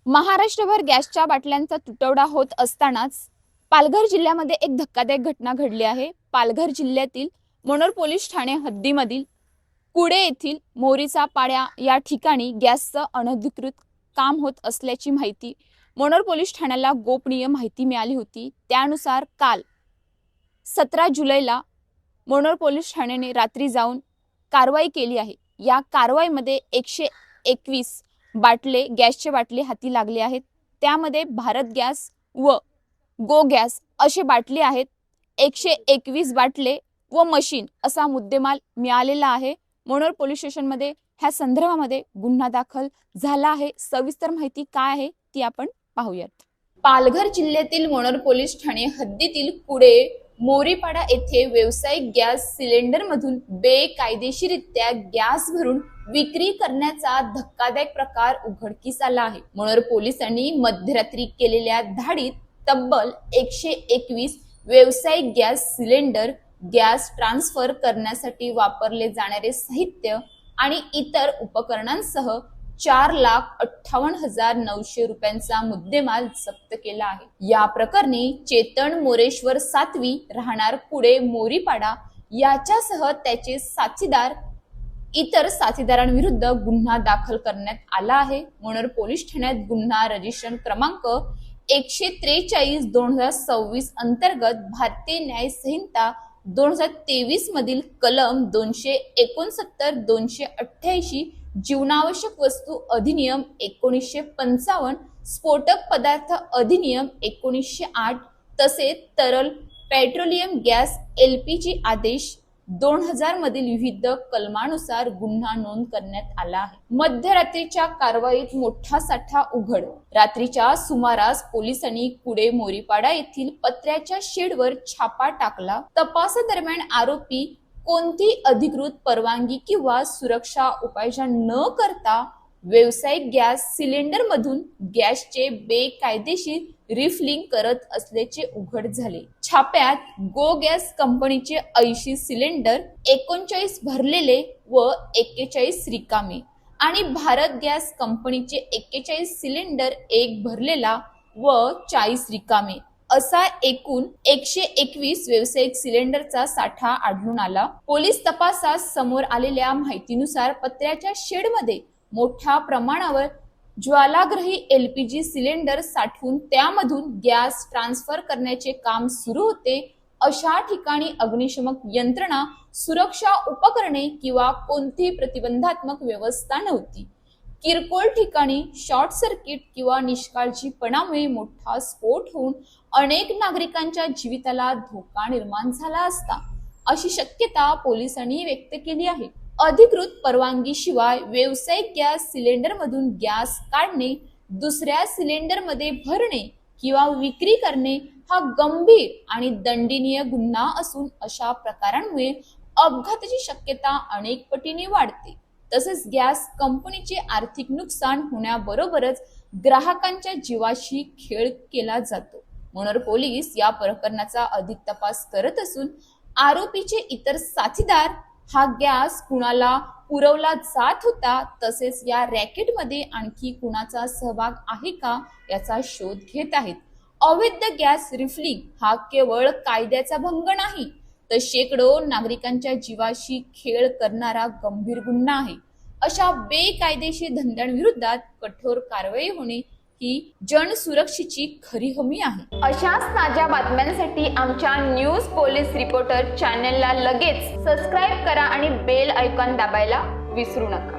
महाराष्ट्रभर गॅसच्या बाटल्यांचा तुटवडा होत असतानाच पालघर जिल्ह्यामध्ये एक धक्कादायक घटना घडली आहे। पालघर जिल्ह्यातील मनोर पोलीस ठाणे हद्दीमधील कुडे येथील मोरीचा पाड्या या ठिकाणी गॅसचं अनधिकृत काम होत असल्याची माहिती मनोर पोलीस ठाण्याला गोपनीय माहिती मिळाली होती। त्यानुसार काल 17 जुलैला मनोर पोलीस ठाण्याने रात्री जाऊन कारवाई केली आहे। या कारवाईमध्ये 121 गॅसचे बाटले हाती लागले आहेत। त्यामध्ये भारत गॅस व गो गॅस असे बाटले आहेत। 121 बाटले व मशीन असा मुद्देमाल मिळालेला आहे। मनोर पोलीस स्टेशनमध्ये ह्या संदर्भामध्ये गुन्हा दाखल झाला आहे। सविस्तर माहिती काय आहे ती आपण पाहूयात। पालघर जिल्ह्यातील मनोर पोलीस ठाणे हद्दीतील कुडे मोरीपाडा येथे व्यावसायिक गॅस सिलेंडर मधून बेकायदेशीररित्या गॅस भरून विक्री करण्याचा धक्कादायक प्रकार उघडकीस आला आहे। मनोर पोलिसांनी मध्यरात्री केलेल्या धाडीत तब्बल 121 व्यावसायिक गॅस सिलेंडर, गॅस ट्रान्सफर करण्यासाठी वापरले जाणारे साहित्य आणि इतर उपकरणांसह 4,58,900 रुपयांचा मुद्देमाल जप्त केला आहे। या प्रकरणी चेतन मोरेश्वर सातवी राहणार कुडे मोरीपाडा याच्यासह त्याचे साथीदार इतर साथीदारांविरुद्ध गुन्हा दाखल करण्यात आला आहे। मनोर पोलीस ठाण्यात गुन्हा रजिस्ट्रेशन क्रमांक 143/2026 अंतर्गत भारतीय न्याय संहिता 2023 मधील कलम 269, 288, जीवनावश्यक वस्तू अधिनियम 1955, स्फोटक पदार्थ अधिनियम 1908 तसेच तरल पेट्रोलियम गॅस LPG आदेश 2000 मधील विविध कलमानुसार गुन्हा नोंद करण्यात आला आहे। मध्यरात्रीच्या कारवाईत मोठा साठा उघड। रात्रीच्या सुमारास पोलिसांनी कुडे मोरीपाडा येथील पत्र्याच्या शेडवर छापा टाकला। तपासादरम्यान आरोपी कोणती अधिकृत परवानगी किंवा सुरक्षा उपाययोजना न करता व्यावसायिक गॅस सिलेंडर मधून गॅसचे बेकायदेशीर रिफिलिंग करत असल्याचे उघड झाले। छाप्यात गो गॅस कंपनीचे 80 सिलेंडर, 39 भरलेले व 41 रिकामे आणि भारत गॅस कंपनीचे 41 सिलेंडर, 1 भरलेला व 40 रिकामे असा एकूण 121 व्यावसायिक सिलेंडरचा साठा आढळून आला। पोलीस तपासात समोर आलेल्या माहितीनुसार पत्र्याच्या शेडमध्ये मोठ्या प्रमाणावर ज्वालाग्रही LPG सिलेंडर साठवून त्यामधून गॅस ट्रान्सफर करण्याचे काम सुरू होते। अशा ठिकाणी अग्निशमक यंत्रणा, सुरक्षा उपकरणे किंवा कोणतीही प्रतिबंधात्मक व्यवस्था नव्हती। किरकोळ ठिकाणी शॉर्ट सर्किट किंवा निष्काळजीपणामुळे मोठा स्फोट होऊन अनेक नागरिकांच्या जीविताला धोका निर्माण झाला असता अशी शक्यता पोलिसांनी व्यक्त केली आहे। अधिकृत परवानगीशिवाय व्यावसायिक गॅस सिलेंडर मधून गॅस काढणे, दुसऱ्या सिलेंडर मध्ये भरणे किंवा विक्री करणे हा गंभीर आणि दंडनीय गुन्हा असून अशा प्रकारांमुळे अपघाताची शक्यता अनेक पटीने वाढते। तसेच गॅस कंपनीचे आर्थिक नुकसान होण्याबरोबरच ग्राहकांच्या जीवाशी खेळ केला जातो। मनोर पोलीस या प्रकरणाचा अधिक तपास करत असून आरोपीचे इतर साथीदार, हा गॅस कुणाला पुरवला जात होता तसेच या रॅकेटमध्ये आणखी कुणाचा सहभाग आहे का याचा शोध घेत आहेत। अवैध गॅस रिफिलिंग हा केवळ कायद्याचा भंग नाही तर शेकडो नागरिकांच्या जीवाशी खेळ करणारा गंभीर गुन्हा आहे। अशा बेकायदेशीर धंद्यांविरोधात कठोर कारवाई होणे ही जनसुरक्षेची खरी हमी आहे। अशाच ताज्या बातम्यांसाठी आमच्या न्यूज पोलीस रिपोर्टर चॅनलला लगेच सबस्क्राईब करा आणि बेल आयकॉन दाबायला विसरू नका।